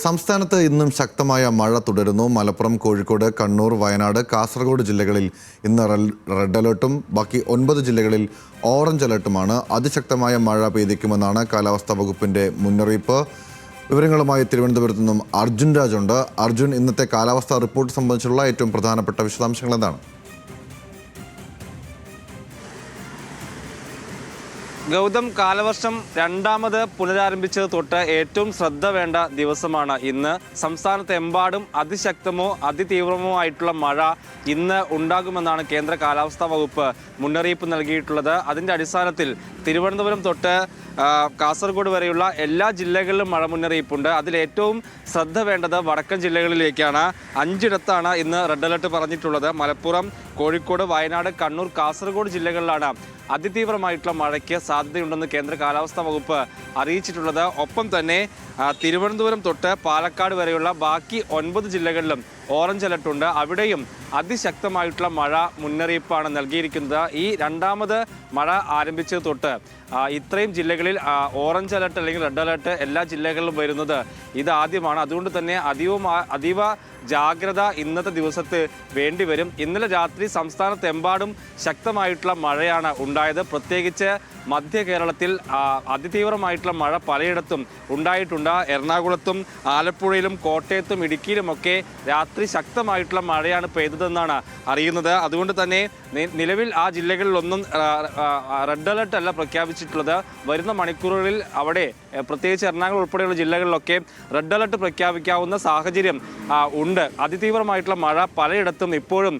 സംസ്ഥാനത്ത് ഇന്നും ശക്തമായ മഴ തുടരുന്നു. മലപ്പുറം, കോഴിക്കോട്, കണ്ണൂർ, വയനാട്, കാസർഗോഡ് ജില്ലകളിൽ ഇന്ന് റെഡ് അലേർട്ടും ബാക്കി 9 ജില്ലകളിൽ ഓറഞ്ച് അലേർട്ടുമാണ്. അതിശക്തമായ മഴ പെയ്തിക്കുമെന്നാണ് കാലാവസ്ഥാ വകുപ്പിന്റെ മുന്നറിയിപ്പ്. വിവരങ്ങളുമായി തിരുവനന്തപുരത്ത് നിന്നും അർജുൻ രാജുണ്ട്. അർജുൻ, ഇന്നത്തെ കാലാവസ്ഥാ റിപ്പോർട്ട് സംബന്ധിച്ചുള്ള ഏറ്റവും പ്രധാനപ്പെട്ട വിശദാംശങ്ങൾ എന്താണ്? ഗൗതം, കാലവർഷം രണ്ടാമത് പുനരാരംഭിച്ചത് തൊട്ട് ഏറ്റവും ശ്രദ്ധ വേണ്ട ദിവസമാണ് ഇന്ന്. സംസ്ഥാനത്തെമ്പാടും അതിശക്തമോ അതിതീവ്രമോ ആയിട്ടുള്ള മഴ ഇന്ന് ഉണ്ടാകുമെന്നാണ് കേന്ദ്ര കാലാവസ്ഥാ വകുപ്പ് മുന്നറിയിപ്പ് നൽകിയിട്ടുള്ളത്. അതിൻ്റെ അടിസ്ഥാനത്തിൽ തിരുവനന്തപുരം തൊട്ട് കാസർഗോഡ് വരെയുള്ള എല്ലാ ജില്ലകളിലും മഴ മുന്നറിയിപ്പുണ്ട്. അതിലേറ്റവും ശ്രദ്ധ വേണ്ടത് വടക്കൻ ജില്ലകളിലേക്കാണ്. 5 ഇടത്താണ് ഇന്ന് റെഡ് അലർട്ട് പറഞ്ഞിട്ടുള്ളത്. മലപ്പുറം, കോഴിക്കോട്, വയനാട്, കണ്ണൂർ, കാസർഗോഡ് ജില്ലകളിലാണ് അതിതീവ്രമായിട്ടുള്ള മഴയ്ക്ക് സാധ്യതയുണ്ടെന്ന് കേന്ദ്ര കാലാവസ്ഥാ വകുപ്പ് അറിയിച്ചിട്ടുള്ളത്. ഒപ്പം തന്നെ തിരുവനന്തപുരം തൊട്ട് പാലക്കാട് വരെയുള്ള ബാക്കി 9 ജില്ലകളിലും ഓറഞ്ച് അലർട്ടുണ്ട്. അവിടെയും അതിശക്തമായിട്ടുള്ള മഴ മുന്നറിയിപ്പാണ് നൽകിയിരിക്കുന്നത്. ഈ രണ്ടാമത് മഴ ആരംഭിച്ചത് തൊട്ട് ഇത്രയും ജില്ലകളിൽ ഓറഞ്ച് അലർട്ട് അല്ലെങ്കിൽ റെഡ് അലർട്ട് എല്ലാ ജില്ലകളിലും വരുന്നത് ഇതാദ്യമാണ്. അതുകൊണ്ട് തന്നെ അതീവ ജാഗ്രത ഇന്നത്തെ ദിവസത്ത് വേണ്ടിവരും. ഇന്നലെ രാത്രി സംസ്ഥാനത്തെമ്പാടും ശക്തമായിട്ടുള്ള മഴയാണ് ഉണ്ടായത്. പ്രത്യേകിച്ച് മധ്യ കേരളത്തിൽ അതിതീവ്രമായിട്ടുള്ള മഴ പലയിടത്തും ഉണ്ടായിട്ടുണ്ട്. എറണാകുളത്തും ആലപ്പുഴയിലും കോട്ടയത്തും ഇടുക്കിയിലുമൊക്കെ രാത്രി ശക്തമായിട്ടുള്ള മഴയാണ് പെയ്തതെന്നാണ് അറിയുന്നത്. അതുകൊണ്ട് തന്നെ നിലവിൽ ആ ജില്ലകളിലൊന്നും റെഡ് അലർട്ട് അല്ല പ്രഖ്യാപിച്ചിട്ടുള്ളത്. വരുന്ന മണിക്കൂറുകളിൽ അവിടെ പ്രത്യേകിച്ച് എറണാകുളം ഉൾപ്പെടെയുള്ള ജില്ലകളിലൊക്കെ റെഡ് അലർട്ട് പ്രഖ്യാപിക്കാവുന്ന സാഹചര്യം ഉണ്ട്. അതിതീവ്രമായിട്ടുള്ള മഴ പലയിടത്തും ഇപ്പോഴും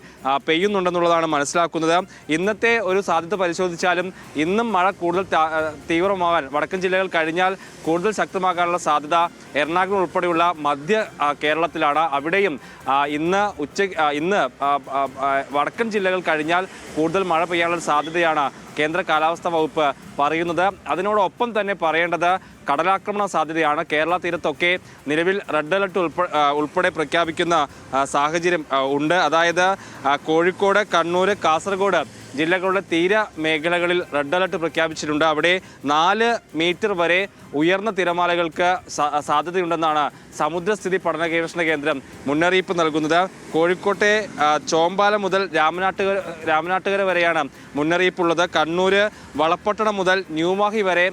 പെയ്യുന്നുണ്ടെന്നുള്ളതാണ് മനസ്സിലാക്കുന്നത്. ഇന്നത്തെ ഒരു സാധ്യത പരിശോധിച്ചാലും ഇന്നും മഴ കൂടുതൽ തീവ്രമാകാൻ വടക്കൻ ജില്ലകൾ കഴിഞ്ഞാൽ കൂടുതൽ ശക്തമാകാനുള്ള സാധ്യത എറണാകുളം ഉൾപ്പെടെയുള്ള മധ്യ കേരളത്തിലാണ്. അവിടെയും ഇന്ന് വടക്കൻ ജില്ലകൾ കഴിഞ്ഞാൽ കൂടുതൽ മഴ പെയ്യാനുള്ള സാധ്യതയാണ് കേന്ദ്ര കാലാവസ്ഥാ വകുപ്പ് പറയുന്നത്. അതിനോടൊപ്പം തന്നെ പറയേണ്ടത് കടലാക്രമണ സാധ്യതയാണ്. കേരള തീരത്തൊക്കെ നിലവിൽ റെഡ് അലർട്ട് ഉൾപ്പെടെ പ്രഖ്യാപിക്കുന്ന സാഹചര്യം ഉണ്ട്. അതായത് കോഴിക്കോട്, കണ്ണൂർ, കാസർഗോഡ് ജില്ലകളുടെ തീര മേഖലകളിൽ റെഡ് അലർട്ട് പ്രഖ്യാപിച്ചിട്ടുണ്ട്. അവിടെ 4 മീറ്റർ വരെ ഉയർന്ന തിരമാലകൾക്ക് സാധ്യതയുണ്ടെന്നാണ് സമുദ്രസ്ഥിതി പഠന ഗവേഷണ കേന്ദ്രം മുന്നറിയിപ്പ് നൽകുന്നത്. കോഴിക്കോട്ടെ ചോമ്പാല മുതൽ രാമനാട്ടുകര വരെയാണ് മുന്നറിയിപ്പുള്ളത്. കണ്ണൂർ വളപ്പട്ടണം മുതൽ ന്യൂമാഹി വരെ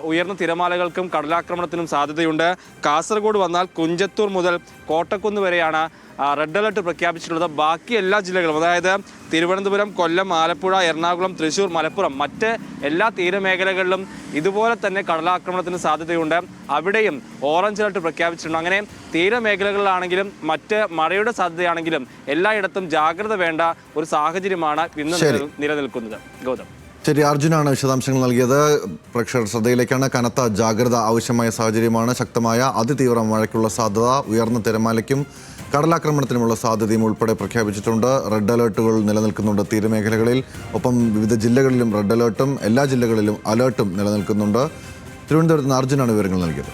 ഉയർന്ന തിരമാലകൾക്കും കടലാക്രമണത്തിനും സാധ്യതയുണ്ട്. കാസർഗോഡ് വന്നാൽ കുഞ്ചത്തൂർ മുതൽ കോട്ടക്കുന്ന് വരെയാണ് റെഡ് അലർട്ട് പ്രഖ്യാപിച്ചിട്ടുള്ളത്. ബാക്കി എല്ലാ ജില്ലകളും, അതായത് തിരുവനന്തപുരം, കൊല്ലം, ആലപ്പുഴ, എറണാകുളം, തൃശ്ശൂർ, മലപ്പുറം, മറ്റ് എല്ലാ തീരമേഖലകളിലും ഇതുപോലെ തന്നെ കടലാക്രമണത്തിന് സാധ്യതയുണ്ട്. അവിടെയും ഓറഞ്ച് അലർട്ട് പ്രഖ്യാപിച്ചിട്ടുണ്ട്. അങ്ങനെ തീരമേഖലകളിലാണെങ്കിലും മറ്റ് മഴയുടെ സാധ്യതയാണെങ്കിലും എല്ലായിടത്തും ജാഗ്രത വേണ്ട ഒരു സാഹചര്യമാണ് ഇന്ന് നിലനിൽക്കുന്നത്. ഗൗതം, ശരി, അർജുനാണ് വിശദാംശങ്ങൾ നൽകിയത്. പ്രേക്ഷകർ ശ്രദ്ധയിലേക്കാണ്. കനത്ത ജാഗ്രത ആവശ്യമായ സാഹചര്യമാണ്. ശക്തമായ അതിതീവ്ര മഴയ്ക്കുള്ള സാധ്യത, ഉയർന്ന തിരമാലയ്ക്കും കടലാക്രമണത്തിനുമുള്ള സാധ്യതയും ഉൾപ്പെടെ പ്രഖ്യാപിച്ചിട്ടുണ്ട്. റെഡ് അലേർട്ടുകൾ നിലനിൽക്കുന്നുണ്ട് തീരമേഖലകളിൽ. ഒപ്പം വിവിധ ജില്ലകളിലും റെഡ് അലേർട്ടും എല്ലാ ജില്ലകളിലും അലേർട്ടും നിലനിൽക്കുന്നുണ്ട്. തിരുവനന്തപുരത്ത് നിന്ന് അർജുനാണ് വിവരങ്ങൾ നൽകിയത്.